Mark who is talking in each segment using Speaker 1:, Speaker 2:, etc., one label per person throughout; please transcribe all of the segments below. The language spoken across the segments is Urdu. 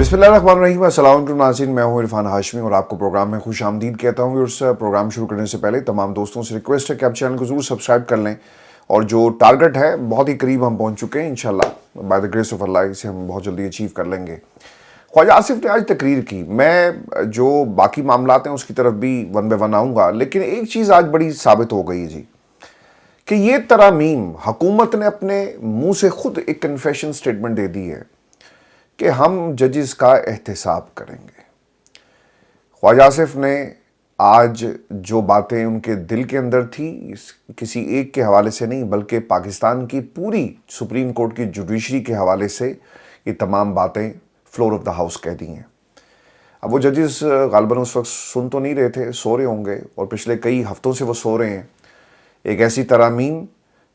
Speaker 1: بسم اللہ الرحمن الرحیم۔ السلام علیکم ناظرین، میں ہوں عرفان ہاشمی اور آپ کو پروگرام میں خوش آمدید کہتا ہوں۔ اس پروگرام شروع کرنے سے پہلے تمام دوستوں سے ریکویسٹ ہے کہ آپ چینل کو ضرور سبسکرائب کر لیں، اور جو ٹارگٹ ہے بہت ہی قریب ہم پہنچ چکے ہیں، انشاءاللہ بائی دا گریس آف اللہ اسے ہم بہت جلدی اچیو کر لیں گے۔ خواجہ آصف نے آج تقریر کی، میں جو باقی معاملات ہیں اس کی طرف بھی ون بائی ون آؤں گا، لیکن ایک چیز آج بڑی ثابت ہو گئی جی کہ یہ ترامیم حکومت نے اپنے منہ سے خود ایک کنفیشن سٹیٹمنٹ دے دی ہے کہ ہم ججز کا احتساب کریں گے۔ خواجہ آصف نے آج جو باتیں ان کے دل کے اندر تھی، کسی ایک کے حوالے سے نہیں بلکہ پاکستان کی پوری سپریم کورٹ کی جوڈیشری کے حوالے سے یہ تمام باتیں فلور آف دا ہاؤس کہہ دی ہیں۔ اب وہ ججز غالباً اس وقت سن تو نہیں رہے تھے، سو رہے ہوں گے، اور پچھلے کئی ہفتوں سے وہ سو رہے ہیں۔ ایک ایسی ترامیم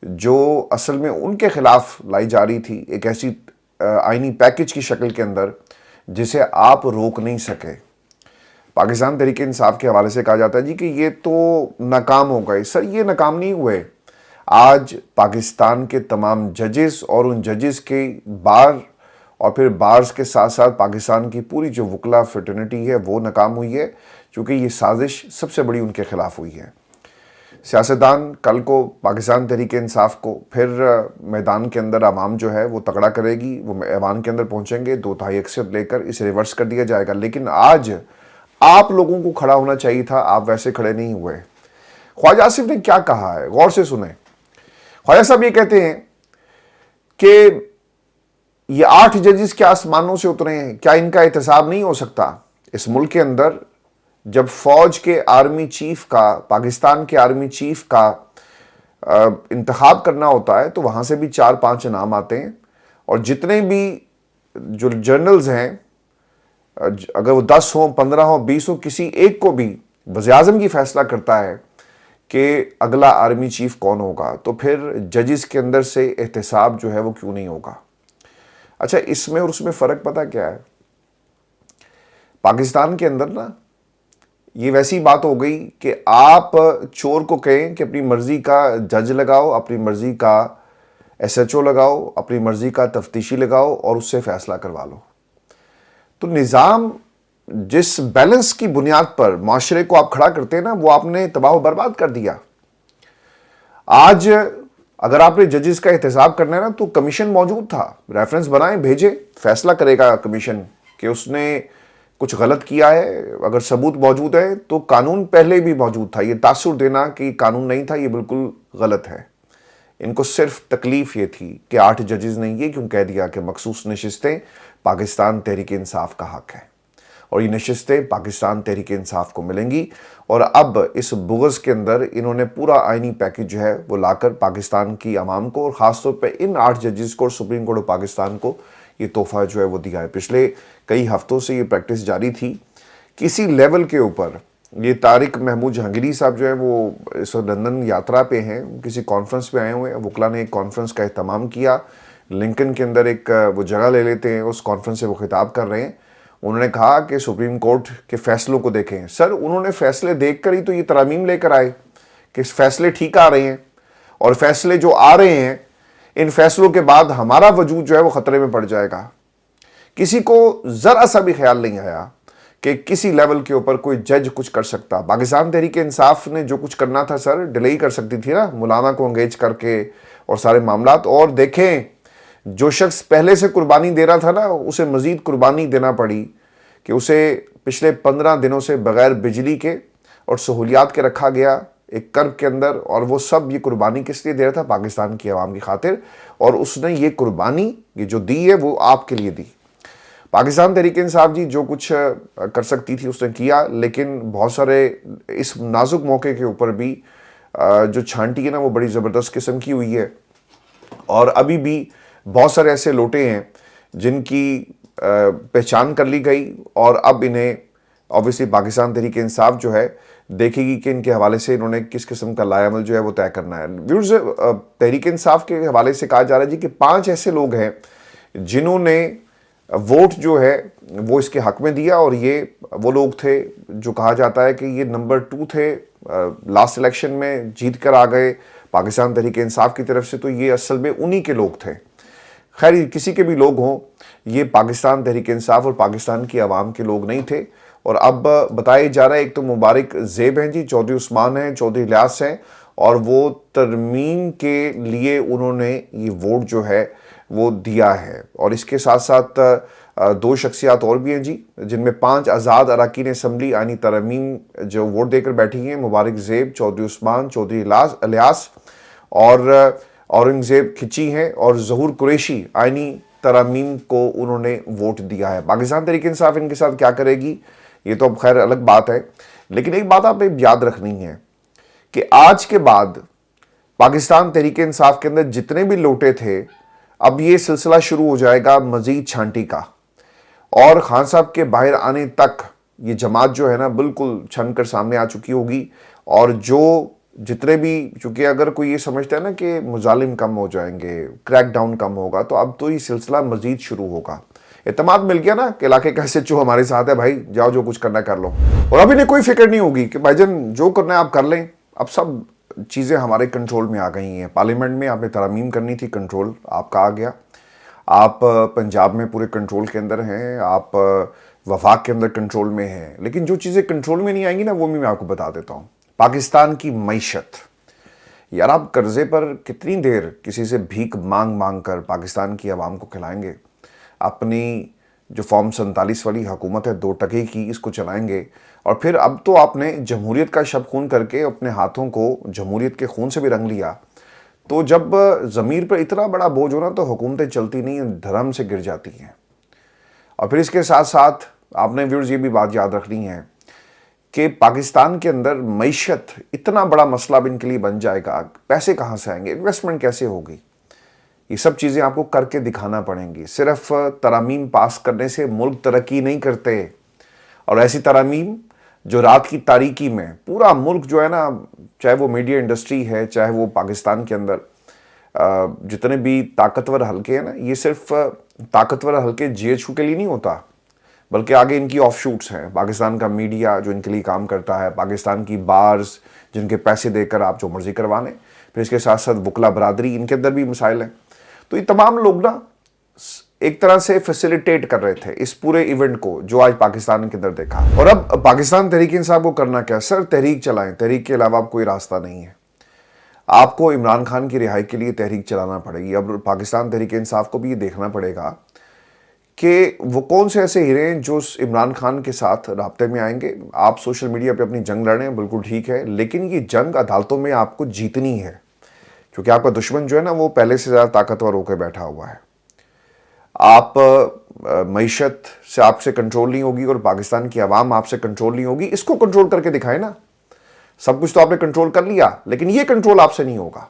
Speaker 1: جو اصل میں ان کے خلاف لائی جا رہی تھی، ایک ایسی آئینی پیکج کی شکل کے اندر جسے آپ روک نہیں سکے۔ پاکستان تحریک انصاف کے حوالے سے کہا جاتا ہے جی کہ یہ تو ناکام ہو گئے۔ سر یہ ناکام نہیں ہوئے، آج پاکستان کے تمام ججز اور ان ججز کے بار اور پھر بارز کے ساتھ ساتھ پاکستان کی پوری جو وکلا فریٹرنٹی ہے وہ ناکام ہوئی ہے، چونکہ یہ سازش سب سے بڑی ان کے خلاف ہوئی ہے۔ سیاستدان کل کو پاکستان تحریک انصاف کو پھر میدان کے اندر عوام جو ہے وہ تگڑا کرے گی، وہ ایوان کے اندر پہنچیں گے، 2/3 اکثریت لے کر اسے ریورس کر دیا جائے گا۔ لیکن آج آپ لوگوں کو کھڑا ہونا چاہیے تھا، آپ ویسے کھڑے نہیں ہوئے۔ خواجہ آصف نے کیا کہا ہے غور سے سنیں۔ خواجہ صاحب یہ کہتے ہیں کہ یہ 8 ججز کیا آسمانوں سے اترے ہیں، کیا ان کا احتساب نہیں ہو سکتا؟ اس ملک کے اندر جب فوج کے آرمی چیف کا، پاکستان کے آرمی چیف کا انتخاب کرنا ہوتا ہے تو وہاں سے بھی 4-5 نام آتے ہیں، اور جتنے بھی جو جنرلز ہیں، اگر وہ 10 ہوں، 15 ہوں، 20 ہوں، کسی ایک کو بھی وزیر اعظم کی فیصلہ کرتا ہے کہ اگلا آرمی چیف کون ہوگا، تو پھر ججز کے اندر سے احتساب جو ہے وہ کیوں نہیں ہوگا؟ اچھا، اس میں اور اس میں فرق پتہ کیا ہے؟ پاکستان کے اندر نا یہ ویسی بات ہو گئی کہ آپ چور کو کہیں کہ اپنی مرضی کا جج لگاؤ، اپنی مرضی کا SHO لگاؤ، اپنی مرضی کا تفتیشی لگاؤ اور اس سے فیصلہ کروا لو۔ تو نظام جس بیلنس کی بنیاد پر معاشرے کو آپ کھڑا کرتے ہیں نا، وہ آپ نے تباہ و برباد کر دیا۔ آج اگر آپ نے ججز کا احتساب کرنا ہے نا تو کمیشن موجود تھا، ریفرنس بنائیں، بھیجے، فیصلہ کرے گا کمیشن کہ اس نے کچھ غلط کیا ہے۔ اگر ثبوت موجود ہے تو قانون پہلے بھی موجود تھا۔ یہ تاثر دینا کہ قانون نہیں تھا یہ بالکل غلط ہے۔ ان کو صرف تکلیف یہ تھی کہ 8 ججز نے یہ کیوں کہہ دیا کہ مخصوص نشستیں پاکستان تحریک انصاف کا حق ہے، اور یہ نشستیں پاکستان تحریک انصاف کو ملیں گی۔ اور اب اس بغض کے اندر انہوں نے پورا آئینی پیکج جو ہے وہ لا کر پاکستان کی عوام کو، اور خاص طور پہ ان 8 ججز کو اور سپریم کورٹ آف پاکستان کو یہ تحفہ جو ہے وہ دیا ہے۔ پچھلے کئی ہفتوں سے یہ پریکٹس جاری تھی کسی لیول کے اوپر۔ یہ طارق محمود جہانگیری صاحب جو ہے وہ اس وقت لندن یاترا پہ ہیں، کسی کانفرنس پہ آئے ہوئے ہیں۔ وکلا نے ایک کانفرنس کا اہتمام کیا، لنکن کے اندر ایک وہ جگہ لے لیتے ہیں، اس کانفرنس سے وہ خطاب کر رہے ہیں۔ انہوں نے کہا کہ سپریم کورٹ کے فیصلوں کو دیکھیں۔ سر انہوں نے فیصلے دیکھ کر ہی تو یہ ترامیم لے کر آئے کہ فیصلے ٹھیک آ رہے ہیں، اور فیصلے جو آ رہے ہیں ان فیصلوں کے بعد ہمارا وجود جو ہے وہ خطرے میں پڑ جائے گا۔ کسی کو ذرا سا بھی خیال نہیں آیا کہ کسی لیول کے اوپر کوئی جج کچھ کر سکتا۔ پاکستان تحریک انصاف نے جو کچھ کرنا تھا سر ڈیلے ہی کر سکتی تھی نا، مولانا کو انگیج کر کے اور سارے معاملات۔ اور دیکھیں جو شخص پہلے سے قربانی دے رہا تھا نا، اسے مزید قربانی دینا پڑی کہ اسے پچھلے 15 دنوں سے بغیر بجلی کے اور سہولیات کے رکھا گیا ایک کرب کے اندر، اور وہ سب یہ قربانی کس لیے دے رہا تھا؟ پاکستان کی عوام کی خاطر۔ اور اس نے یہ قربانی یہ جو دی ہے وہ آپ کے لیے دی۔ پاکستان تحریک انصاف جی جو کچھ کر سکتی تھی اس نے کیا، لیکن بہت سارے اس نازک موقع کے اوپر بھی جو چھانٹی ہے نا وہ بڑی زبردست قسم کی ہوئی ہے، اور ابھی بھی بہت سارے ایسے لوٹے ہیں جن کی پہچان کر لی گئی، اور اب انہیں obviously پاکستان تحریک انصاف جو ہے دیکھے گی کہ ان کے حوالے سے انہوں نے کس قسم کا لائے عمل جو ہے وہ طے کرنا ہے۔ ویورز، تحریک انصاف کے حوالے سے کہا جا رہا ہے جی کہ 5 ایسے لوگ ہیں جنہوں نے ووٹ جو ہے وہ اس کے حق میں دیا، اور یہ وہ لوگ تھے جو کہا جاتا ہے کہ یہ نمبر 2 تھے لاسٹ الیکشن میں، جیت کر آ گئے پاکستان تحریک انصاف کی طرف سے، تو یہ اصل میں انہی کے لوگ تھے۔ خیر کسی کے بھی لوگ ہوں، یہ پاکستان تحریک انصاف اور پاکستان کی عوام کے لوگ نہیں تھے. اور اب بتایا جا رہا ہے ایک تو مبارک زیب ہیں جی، چودھری عثمان ہیں، چودھری الیاس ہیں، اور وہ ترمیم کے لیے انہوں نے یہ ووٹ جو ہے وہ دیا ہے. اور اس کے ساتھ ساتھ 2 شخصیات اور بھی ہیں جی، جن میں 5 آزاد اراکین اسمبلی آئینی ترمیم جو ووٹ دے کر بیٹھی ہیں: مبارک زیب، چودھری عثمان، چودھری الیاس اور اورنگزیب کھچی ہیں، اور ظہور قریشی آئینی ترامیم کو انہوں نے ووٹ دیا ہے. پاکستان تحریک انصاف ان کے ساتھ کیا کرے گی یہ تو اب خیر الگ بات ہے، لیکن ایک بات آپ یاد رکھنی ہے کہ آج کے بعد پاکستان تحریک انصاف کے اندر جتنے بھی لوٹے تھے، اب یہ سلسلہ شروع ہو جائے گا مزید چھانٹی کا، اور خان صاحب کے باہر آنے تک یہ جماعت جو ہے نا بالکل چھن کر سامنے آ چکی ہوگی. اور جو جتنے بھی، چونکہ اگر کوئی یہ سمجھتا ہے نا کہ مظالم کم ہو جائیں گے، کریک ڈاؤن کم ہوگا، تو اب تو یہ سلسلہ مزید شروع ہوگا. اعتماد مل گیا نا کہ علاقے کا ایس ایچ او ہمارے ساتھ ہے، بھائی جاؤ جو کچھ کرنا کر لو. اور اب انہیں کوئی فکر نہیں ہوگی کہ بھائی جان جو کرنا ہے آپ کر لیں، اب سب چیزیں ہمارے کنٹرول میں آ گئی ہیں. پارلیمنٹ میں آپ نے ترامیم کرنی تھی، کنٹرول آپ کا آ گیا. آپ پنجاب میں پورے کنٹرول کے اندر ہیں، آپ وفاق کے اندر کنٹرول میں ہیں. لیکن جو چیزیں کنٹرول میں نہیں آئیں گی نا، وہ بھی میں آپ کو بتا دیتا ہوں. پاکستان کی معیشت، یار آپ قرضے پر کتنی دیر کسی سے بھیک مانگ مانگ کر پاکستان کی عوام کو کھلائیں گے؟ اپنی جو فارم 47 والی حکومت ہے 2 ٹکے کی، اس کو چلائیں گے. اور پھر اب تو آپ نے جمہوریت کا شب خون کر کے اپنے ہاتھوں کو جمہوریت کے خون سے بھی رنگ لیا. تو جب ضمیر پر اتنا بڑا بوجھ ہونا تو حکومتیں چلتی نہیں ہیں، دھرم سے گر جاتی ہیں. اور پھر اس کے ساتھ ساتھ آپ نے ویورز یہ بھی بات یاد رکھنی ہے کہ پاکستان کے اندر معیشت اتنا بڑا مسئلہ اب ان کے لیے بن جائے گا، پیسے کہاں سے آئیں گے، انویسٹمنٹ کیسے ہوگی، یہ سب چیزیں آپ کو کر کے دکھانا پڑیں گی. صرف ترامیم پاس کرنے سے ملک ترقی نہیں کرتے. اور ایسی ترامیم جو رات کی تاریکی میں پورا ملک جو ہے نا، چاہے وہ میڈیا انڈسٹری ہے، چاہے وہ پاکستان کے اندر جتنے بھی طاقتور حلقے ہیں نا، یہ صرف طاقتور حلقے جی ایچ او کے لیے نہیں ہوتا، بلکہ آگے ان کی آف شوٹس ہیں. پاکستان کا میڈیا جو ان کے لیے کام کرتا ہے، پاکستان کی بارز جن کے پیسے دے کر آپ جو مرضی کروا لیں، پھر اس کے ساتھ ساتھ وکلا برادری، ان کے اندر بھی مسائل ہیں. تو یہ تمام لوگ نا ایک طرح سے فیسیلیٹیٹ کر رہے تھے اس پورے ایونٹ کو جو آج پاکستان کے اندر دیکھا. اور اب پاکستان تحریک انصاف کو کرنا کیا؟ سر تحریک چلائیں، تحریک کے علاوہ کوئی راستہ نہیں ہے. آپ کو عمران خان کی رہائی کے لیے تحریک چلانا پڑے گی. اب پاکستان تحریک انصاف کو بھی یہ دیکھنا پڑے گا کہ وہ کون سے ایسے ہیرے ہیں جو عمران خان کے ساتھ رابطے میں آئیں گے. آپ سوشل میڈیا پہ اپنی جنگ لڑیں، بالکل ٹھیک ہے، لیکن یہ جنگ عدالتوں میں آپ کو جیتنی ہے، کیونکہ آپ کا دشمن جو ہے نا وہ پہلے سے زیادہ طاقتور ہو کے بیٹھا ہوا ہے. آپ معیشت سے آپ سے کنٹرول نہیں ہوگی اور پاکستان کی عوام آپ سے کنٹرول نہیں ہوگی. اس کو کنٹرول کر کے دکھائیں نا. سب کچھ تو آپ نے کنٹرول کر لیا، لیکن یہ کنٹرول آپ سے نہیں ہوگا.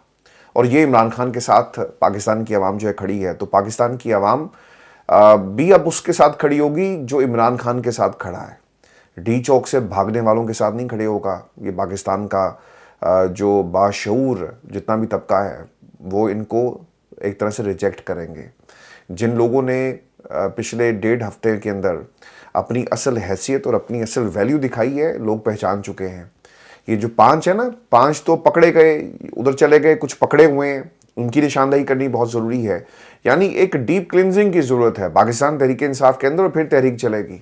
Speaker 1: اور یہ عمران خان کے ساتھ پاکستان کی عوام جو ہے کھڑی ہے، تو پاکستان کی عوام بھی اب اس کے ساتھ کھڑی ہوگی جو عمران خان کے ساتھ کھڑا ہے. ڈی چوک سے بھاگنے والوں کے ساتھ نہیں کھڑے ہوگا. یہ پاکستان کا جو باشعور جتنا بھی طبقہ ہے وہ ان کو ایک طرح سے ریجیکٹ کریں گے. جن لوگوں نے پچھلے 1.5 ہفتے کے اندر اپنی اصل حیثیت اور اپنی اصل ویلیو دکھائی ہے، لوگ پہچان چکے ہیں. یہ جو 5 ہیں نا، 5 تو پکڑے گئے، ادھر چلے گئے، کچھ پکڑے ہوئے ہیں، ان کی نشاندہی کرنی بہت ضروری ہے. یعنی ایک ڈیپ کلینزنگ کی ضرورت ہے پاکستان تحریک انصاف کے اندر، اور پھر تحریک چلے گی.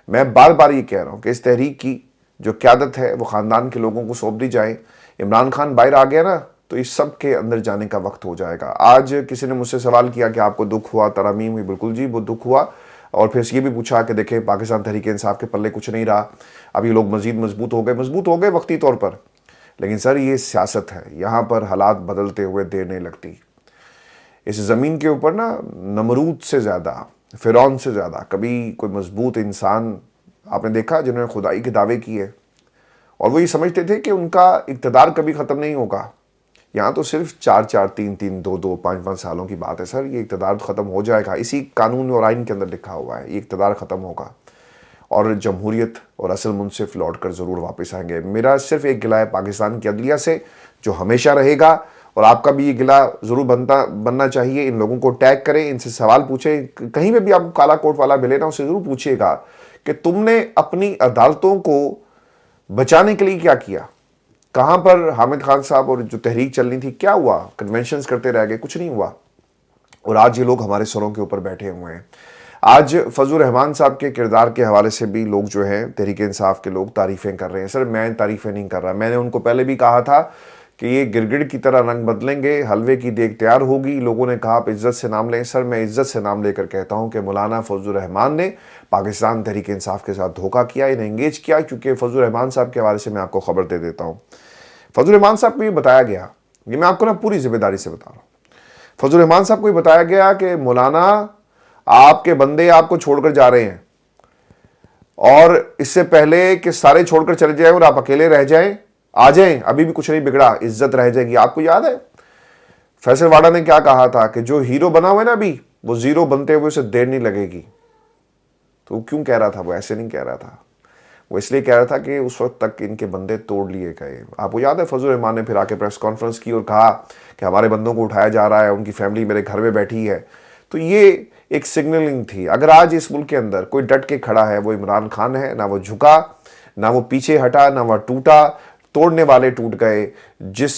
Speaker 1: میں بار بار یہ کہہ رہا ہوں کہ اس تحریک کی جو قیادت ہے وہ خاندان کے لوگوں کو سونپ دی جائے. عمران خان باہر آ گیا نا تو اس سب کے اندر جانے کا وقت ہو جائے گا. آج کسی نے مجھ سے سوال کیا کہ آپ کو دکھ ہوا ترامیم ہوئی؟ بالکل جی، وہ دکھ ہوا. اور پھر یہ بھی پوچھا کہ دیکھیں پاکستان تحریک انصاف کے پلے کچھ نہیں رہا، اب یہ لوگ مزید مضبوط ہو گئے وقتی طور پر. لیکن سر یہ سیاست ہے، یہاں پر حالات بدلتے ہوئے دیر نہیں لگتی. اس زمین کے اوپر نا نمرود سے زیادہ، فرعون سے زیادہ کبھی کوئی مضبوط انسان آپ نے دیکھا جنہوں نے خدائی کے دعوے کیے اور وہ یہ سمجھتے تھے کہ ان کا اقتدار کبھی ختم نہیں ہوگا. یہاں تو صرف 4 3 2 5 سالوں کی بات ہے سر. یہ اقتدار ختم ہو جائے گا، اسی قانون اور آئین کے اندر لکھا ہوا ہے یہ اقتدار ختم ہوگا اور جمہوریت اور اصل منصف لوٹ کر ضرور واپس آئیں گے. میرا صرف ایک گلہ ہے پاکستان کی عدلیہ سے جو ہمیشہ رہے گا، اور آپ کا بھی یہ گلہ ضرور بننا چاہیے. ان لوگوں کو ٹیگ کریں، ان سے سوال پوچھیں، کہیں پہ بھی آپ کالا کوٹ والا ملے نا اسے ضرور پوچھئے گا کہ تم نے اپنی عدالتوں کو بچانے کے لیے کیا کیا. کہاں پر حامد خان صاحب اور جو تحریک چلنی تھی کیا ہوا؟ کنونشنز کرتے رہ گئے، کچھ نہیں ہوا. اور آج یہ لوگ ہمارے سروں کے اوپر بیٹھے ہوئے ہیں. آج فضل الرحمان صاحب کے کردار کے حوالے سے بھی لوگ جو ہیں تحریک انصاف کے لوگ تعریفیں کر رہے ہیں. سر میں تعریفیں نہیں کر رہا, میں نے ان کو پہلے بھی کہا تھا کہ یہ گرگڑ کی طرح رنگ بدلیں گے, حلوے کی دیگ تیار ہوگی. لوگوں نے کہا آپ عزت سے نام لیں. سر میں عزت سے نام لے کر کہتا ہوں کہ مولانا فضل الرحمان نے پاکستان تحریک انصاف کے ساتھ دھوکہ کیا, انہیں انگیج کیا. کیونکہ فضل الرحمان صاحب کے حوالے سے میں آپ کو خبر دے دیتا ہوں. فضل الرحمان صاحب کو یہ بتایا گیا, یہ میں آپ کو نا پوری ذمہ داری سے بتا رہا ہوں, فضل الرحمان صاحب کو یہ بتایا گیا کہ مولانا آپ کے بندے آپ کو چھوڑ کر جا رہے ہیں, اور اس سے پہلے کہ سارے چھوڑ کر چلے جائیں اور آپ اکیلے رہ جائیں, آ جائیں, ابھی بھی کچھ نہیں بگڑا, عزت رہ جائے گی. آپ کو یاد ہے فیصل واڈا نے کیا کہا تھا کہ جو ہیرو بنا ہوا ہے نا ابھی, وہ زیرو بنتے ہوئے اسے دیر نہیں لگے گی. تو وہ کیوں کہہ رہا تھا؟ وہ ایسے نہیں کہہ رہا تھا, وہ اس لیے کہہ رہا تھا کہ اس وقت تک ان کے بندے توڑ لیے گئے. آپ کو یاد ہے فضل الرحمان نے پھر آ کے پریس کانفرنس کی اور کہا کہ ہمارے بندوں کو اٹھایا جا رہا ہے, ان کی فیملی میرے گھر میں بیٹھی ہے. تو یہ ایک سگنلنگ تھی. اگر آج اس ملک کے اندر کوئی ڈٹ کے کھڑا ہے وہ عمران خان ہے. نہ وہ جھکا, نہ وہ پیچھے ہٹا, نہ وہ ٹوٹا. توڑنے والے ٹوٹ گئے, جس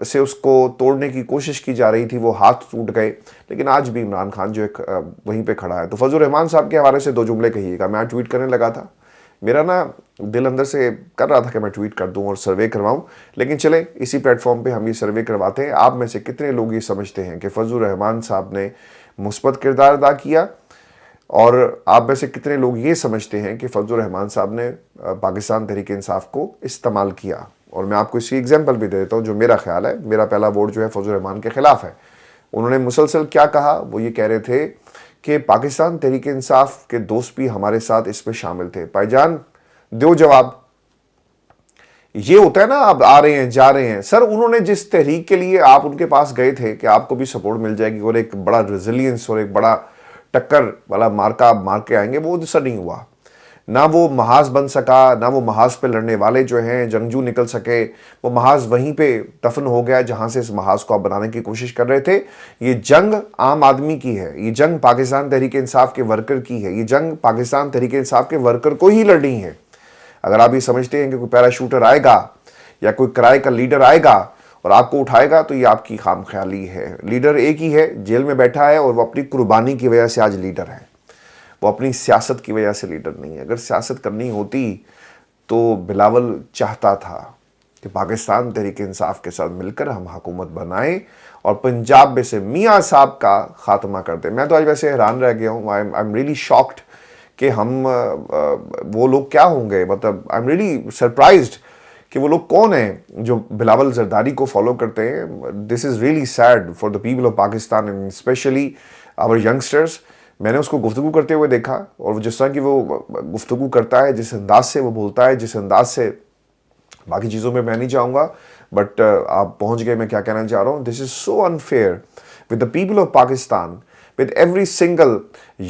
Speaker 1: سے اس کو توڑنے کی کوشش کی جا رہی تھی وہ ہاتھ ٹوٹ گئے. لیکن آج بھی عمران خان جو ایک وہیں پہ کھڑا ہے. تو فضل الرحمان صاحب کے حوالے سے 2 جملے کہیے گا. میں آج ٹویٹ کرنے لگا تھا, میرا نا دل اندر سے کر رہا تھا کہ میں ٹویٹ کر دوں اور سروے کرواؤں, لیکن چلیں اسی پلیٹ فارم پہ ہم یہ سروے کرواتے ہیں. آپ میں سے کتنے لوگ یہ سمجھتے ہیں کہ فضل الرحمان صاحب نے مثبت کردار ادا کیا, اور آپ میں سے کتنے لوگ یہ سمجھتے ہیں کہ فضل الرحمان صاحب نے پاکستان تحریک انصاف کو استعمال کیا؟ اور میں آپ کو اسی ایگزامپل بھی دے دیتا ہوں جو میرا خیال ہے. میرا پہلا ووٹ جو ہے فضل الرحمان کے خلاف ہے. انہوں نے مسلسل کیا کہا, وہ یہ کہہ رہے تھے کہ پاکستان تحریک انصاف کے دوست بھی ہمارے ساتھ اس میں شامل تھے. بھائی جان دیو جواب. یہ ہوتا ہے نا, آپ آ رہے ہیں جا رہے ہیں. سر انہوں نے جس تحریک کے لیے آپ ان کے پاس گئے تھے کہ آپ کو بھی سپورٹ مل جائے گی اور ایک بڑا ریزیلینس اور ایک بڑا ٹکر والا مارکا آپ مار کے آئیں گے, وہ سر نہیں ہوا. نہ وہ محاذ بن سکا, نہ وہ محاذ پہ لڑنے والے جو ہیں جنگجو نکل سکے. وہ محاذ وہیں پہ دفن ہو گیا جہاں سے اس محاذ کو آپ بنانے کی کوشش کر رہے تھے. یہ جنگ عام آدمی کی ہے, یہ جنگ پاکستان تحریک انصاف کے ورکر کی ہے, یہ جنگ پاکستان تحریک انصاف کے ورکر کو ہی لڑنی ہے. اگر آپ یہ سمجھتے ہیں کہ کوئی پیراشوٹر آئے گا یا کوئی کرائے کا لیڈر آئے گا اور آپ کو اٹھائے گا, تو یہ آپ کی خام خیالی ہے. لیڈر ایک ہی ہے, جیل میں بیٹھا ہے, اور وہ اپنی قربانی کی وجہ سے آج لیڈر ہے, وہ اپنی سیاست کی وجہ سے لیڈر نہیں ہے. اگر سیاست کرنی ہوتی تو بلاول چاہتا تھا کہ پاکستان تحریک انصاف کے ساتھ مل کر ہم حکومت بنائیں اور پنجاب میں سے میاں صاحب کا خاتمہ کر دیں. میں تو آج ویسے حیران رہ گیا ہوں. آئی ایم ریئلی شاکڈ کہ ہم وہ لوگ کیا ہوں گے, مطلب آئی ایم ریئلی سرپرائزڈ کہ وہ لوگ کون ہیں جو بلاول زرداری کو فالو کرتے ہیں. This is really sad for the people of Pakistan and especially our youngsters. میں نے اس کو گفتگو کرتے ہوئے دیکھا, اور جس طرح کی وہ گفتگو کرتا ہے, جس انداز سے وہ بولتا ہے, جس انداز سے, باقی چیزوں میں نہیں جاؤں گا, بٹ آپ پہنچ گئے میں کیا کہنا چاہ رہا ہوں. This is so unfair with the people of Pakistan, with every single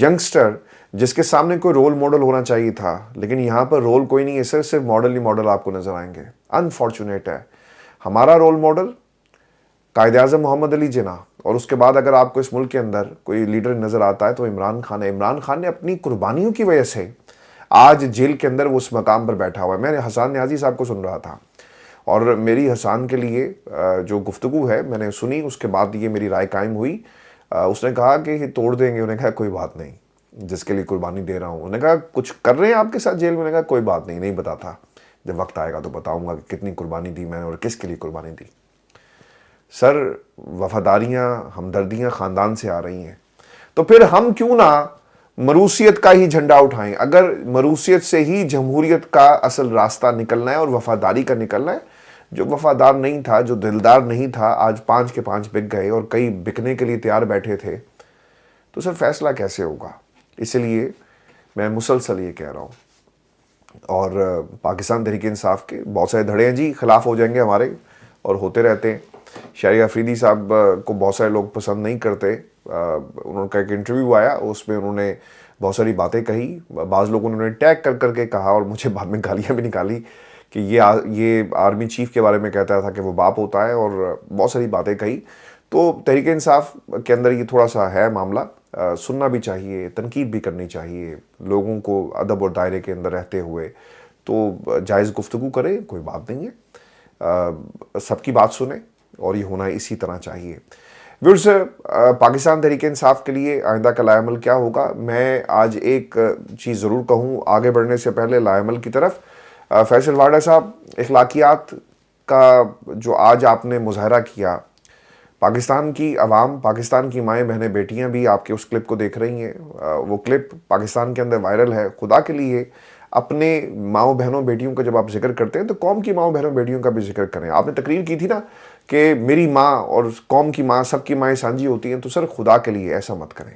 Speaker 1: youngster جس کے سامنے کوئی رول ماڈل ہونا چاہیے تھا, لیکن یہاں پر رول کوئی نہیں ہے. صرف ماڈل ہی ماڈل آپ کو نظر آئیں گے. انفارچونیٹ ہے. ہمارا رول ماڈل قائد اعظم محمد علی جناح, اور اس کے بعد اگر آپ کو اس ملک کے اندر کوئی لیڈر نظر آتا ہے تو عمران خان ہے. عمران خان نے اپنی قربانیوں کی وجہ سے آج جیل کے اندر وہ اس مقام پر بیٹھا ہوا ہے. میں نے حسان نیازی صاحب کو سن رہا تھا, اور میری حسان کے لیے جو گفتگو ہے میں نے سنی, اس کے بعد یہ میری رائے قائم ہوئی. اس نے کہا کہ یہ توڑ دیں گے. انہوں نے کہا کوئی بات نہیں, جس کے لیے قربانی دے رہا ہوں. انہوں نے کہا کچھ کر رہے ہیں آپ کے ساتھ جیل میں؟ انہوں نے کہا کوئی بات نہیں, نہیں بتاتا, جب وقت آئے گا تو بتاؤں گا کہ کتنی قربانی دی میں نے اور کس کے لیے قربانی دی. سر وفاداریاں, ہمدردیاں خاندان سے آ رہی ہیں, تو پھر ہم کیوں نہ مروثیت کا ہی جھنڈا اٹھائیں؟ اگر مروثیت سے ہی جمہوریت کا اصل راستہ نکلنا ہے اور وفاداری کا نکلنا ہے. جو وفادار نہیں تھا, جو دلدار نہیں تھا, آج 5 کے 5 بک گئے اور کئی بکنے کے لیے تیار بیٹھے تھے. تو سر فیصلہ کیسے ہوگا؟ اس لیے میں مسلسل یہ کہہ رہا ہوں, اور پاکستان تحریک انصاف کے بہت سارے دھڑے ہیں جی, خلاف ہو جائیں گے ہمارے, اور ہوتے رہتے ہیں. شہری افریدی صاحب کو بہت سارے لوگ پسند نہیں کرتے. انہوں کا ایک انٹرویو آیا, اس میں انہوں نے بہت ساری باتیں کہی. بعض لوگوں نے انہیں ٹیگ کر کر کے کہا, اور مجھے بعد میں گالیاں بھی نکالی کہ یہ آرمی چیف کے بارے میں کہتا تھا کہ وہ باپ ہوتا ہے, اور بہت ساری باتیں کہی. تو تحریک انصاف کے اندر یہ تھوڑا سا ہے معاملہ. سننا بھی چاہیے, تنقید بھی کرنی چاہیے, لوگوں کو ادب اور دائرے کے اندر رہتے ہوئے تو جائز گفتگو کرے, کوئی بات نہیں ہے. سب کی بات سنیں, اور یہ ہونا اسی طرح چاہیے. ویورز، پاکستان تحریک انصاف کے لیے آئندہ کا لائے عمل کیا ہوگا؟ میں آج ایک چیز ضرور کہوں آگے بڑھنے سے پہلے لائے عمل کی طرف۔ فیصل واڈا صاحب، اخلاقیات کا جو آج آپ نے مظاہرہ کیا، پاکستان کی عوام، پاکستان کی مائیں بہنیں بیٹیاں بھی آپ کے اس کلپ کو دیکھ رہی ہیں۔ وہ کلپ پاکستان کے اندر وائرل ہے۔ خدا کے لیے اپنے ماؤں بہنوں بیٹیوں کا جب آپ ذکر کرتے ہیں تو قوم کی ماؤں بہنوں بیٹیوں کا بھی ذکر کریں۔ آپ نے تقریر کی تھی نا کہ میری ماں اور قوم کی ماں، سب کی مائیں سانجھی ہوتی ہیں، تو سر خدا کے لیے ایسا مت کریں۔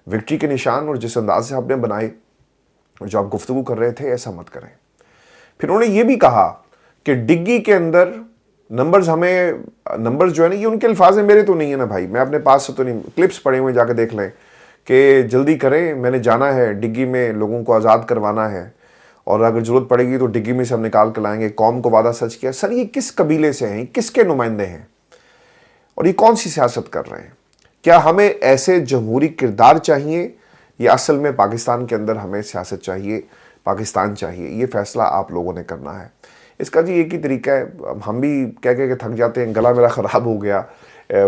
Speaker 1: وکٹری کے نشان اور جس انداز سے آپ نے بنائے اور جو آپ گفتگو کر رہے تھے، ایسا مت کریں۔ پھر انہوں نے یہ بھی کہا کہ ڈگی کے اندر نمبرز جو ہے نا، یہ ان کے الفاظ ہیں، میرے تو نہیں ہے نا بھائی، میں اپنے پاس سے تو نہیں، کلپس پڑے ہوئے جا کے دیکھ لیں کہ جلدی کریں، میں نے جانا ہے ڈگی میں، لوگوں کو آزاد کروانا ہے، اور اگر ضرورت پڑے گی تو ڈگی میں سے ہم نکال کے لائیں گے، قوم کو وعدہ سچ کیا۔ سر یہ کس قبیلے سے ہیں؟ کس کے نمائندے ہیں؟ اور یہ کون سی سیاست کر رہے ہیں؟ کیا ہمیں ایسے جمہوری کردار چاہیے یا اصل میں پاکستان کے اندر ہمیں سیاست چاہیے، پاکستان چاہیے؟ یہ فیصلہ آپ لوگوں نے کرنا ہے۔ اس کا جی ایک ہی طریقہ ہے، ہم بھی کہہ کہ تھک جاتے ہیں، گلا میرا خراب ہو گیا،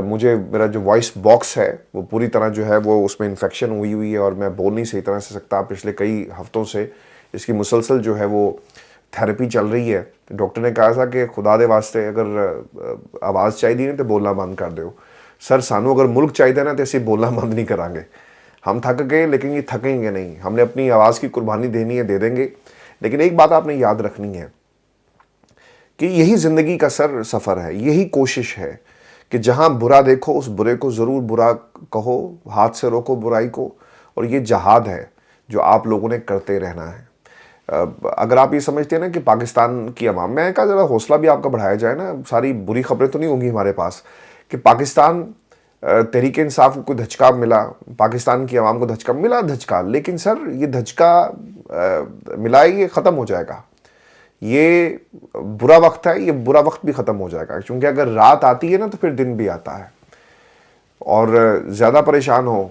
Speaker 1: مجھے میرا جو وائس باکس ہے وہ پوری طرح جو ہے وہ اس میں انفیکشن ہوئی ہے، اور میں بول نہیں صحیح طرح سے سکتا۔ پچھلے کئی ہفتوں سے اس کی مسلسل جو ہے وہ تھیراپی چل رہی ہے۔ ڈاکٹر نے کہا تھا کہ خدا دے واسطے اگر آواز چاہیے نہیں تو بولنا بند کر دیو۔ سر سانو اگر ملک چاہیے نا تو اسی بولنا بند نہیں کریں گے۔ ہم تھک گئے لیکن یہ تھکیں گے نہیں، ہم نے اپنی آواز کی قربانی دینی ہے، دے دیں گے۔ لیکن ایک بات آپ نے یاد رکھنی ہے کہ یہی زندگی کا سفر ہے، یہی کوشش ہے کہ جہاں برا دیکھو اس برے کو ضرور برا کہو، ہاتھ سے روکو برائی کو، اور یہ جہاد ہے جو آپ لوگوں نے کرتے رہنا ہے۔ اگر آپ یہ سمجھتے ہیں نا کہ پاکستان کی عوام، میں کہا ذرا حوصلہ بھی آپ کا بڑھایا جائے نا، ساری بری خبریں تو نہیں ہوں گی ہمارے پاس کہ پاکستان تحریک انصاف کو کوئی دھچکا ملا، پاکستان کی عوام کو دھچکا ملا، دھچکا، لیکن سر یہ دھچکا ملا ہے، یہ ختم ہو جائے گا۔ یہ برا وقت ہے، یہ برا وقت بھی ختم ہو جائے گا، کیونکہ اگر رات آتی ہے نا تو پھر دن بھی آتا ہے۔ اور زیادہ پریشان ہو،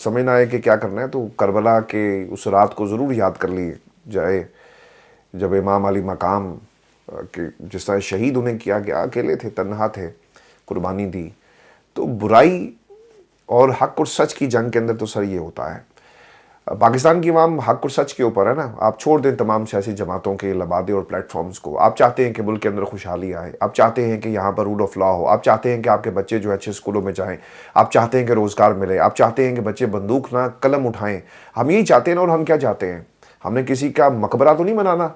Speaker 1: سمجھنا ہے کہ کیا کرنا ہے، تو کربلا کے اس رات کو ضرور یاد کر لی جائے جب امام علی مقام کہ جس طرح شہید انہیں کیا گیا، اکیلے تھے، تنہا تھے، قربانی دی۔ تو برائی اور حق اور سچ کی جنگ کے اندر تو سر یہ ہوتا ہے۔ پاکستان کی عوام حق اور سچ کے اوپر ہے نا، آپ چھوڑ دیں تمام سیاسی جماعتوں کے لبادے اور پلیٹ فارمز کو۔ آپ چاہتے ہیں کہ ملک کے اندر خوشحالی آئے، آپ چاہتے ہیں کہ یہاں پر رول آف لا ہو، آپ چاہتے ہیں کہ آپ کے بچے جو اچھے اسکولوں میں جائیں، آپ چاہتے ہیں کہ روزگار ملے، آپ چاہتے ہیں کہ بچے بندوق نہ قلم اٹھائیں۔ ہم یہی چاہتے ہیں، اور ہم کیا چاہتے ہیں؟ ہم نے کسی کا مقبرہ تو نہیں بنانا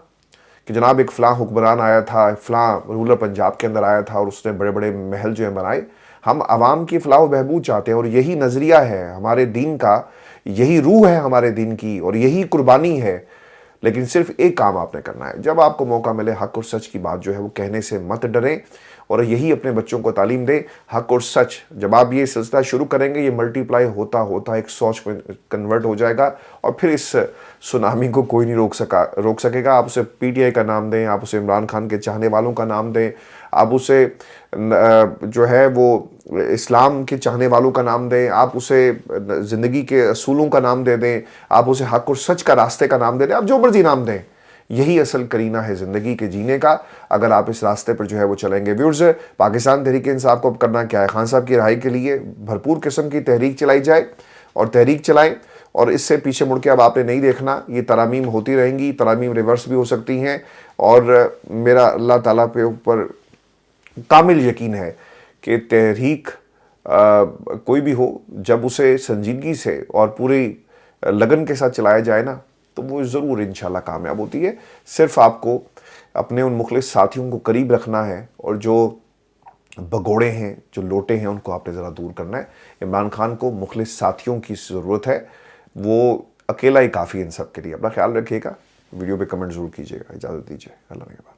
Speaker 1: کہ جناب ایک فلاں حکمران آیا تھا، فلاں رولر پنجاب کے اندر آیا تھا اور اس نے بڑے بڑے محل جو ہیں بنائے۔ ہم عوام کی فلاح و بہبود چاہتے ہیں، اور یہی نظریہ ہے ہمارے دین کا، یہی روح ہے ہمارے دین کی، اور یہی قربانی ہے۔ لیکن صرف ایک کام آپ نے کرنا ہے، جب آپ کو موقع ملے حق اور سچ کی بات جو ہے وہ کہنے سے مت ڈریں، اور یہی اپنے بچوں کو تعلیم دیں۔ حق اور سچ جب آپ یہ سلسلہ شروع کریں گے، یہ ملٹی پلائی ہوتا ہوتا ایک سوچ میں کنورٹ ہو جائے گا، اور پھر اس سونامی کو کوئی نہیں روک سکے گا۔ آپ اسے پی ٹی آئی کا نام دیں، آپ اسے عمران خان کے چاہنے والوں کا نام دیں، آپ اسے جو ہے وہ اسلام کے چاہنے والوں کا نام دیں، آپ اسے زندگی کے اصولوں کا نام دے دیں، آپ اسے حق اور سچ کا راستے کا نام دے دیں، آپ جو مرضی نام دیں۔ یہی اصل کرینہ ہے زندگی کے جینے کا، اگر آپ اس راستے پر جو ہے وہ چلیں گے۔ ویورز، پاکستان تحریک انصاف کو اب کرنا کیا ہے؟ خان صاحب کی رہائی کے لیے بھرپور قسم کی تحریک چلائی جائے، اور تحریک چلائیں، اور اس سے پیچھے مڑ کے اب آپ نے نہیں دیکھنا۔ یہ ترامیم ہوتی رہیں گی، ترامیم ریورس بھی ہو سکتی ہیں، اور میرا اللہ تعالیٰ پہ اوپر کامل یقین ہے کہ تحریک کوئی بھی ہو، جب اسے سنجیدگی سے اور پوری لگن کے ساتھ چلایا جائے نا تو وہ ضرور انشاءاللہ کامیاب ہوتی ہے۔ صرف آپ کو اپنے ان مخلص ساتھیوں کو قریب رکھنا ہے، اور جو بگوڑے ہیں، جو لوٹے ہیں، ان کو آپ نے ذرا دور کرنا ہے۔ عمران خان کو مخلص ساتھیوں کی ضرورت ہے، وہ اکیلا ہی کافی ان سب کے لیے۔ اپنا خیال رکھیے گا، ویڈیو پہ کمنٹ ضرور کیجیے گا۔ اجازت دیجیے، اللہ نگہبان۔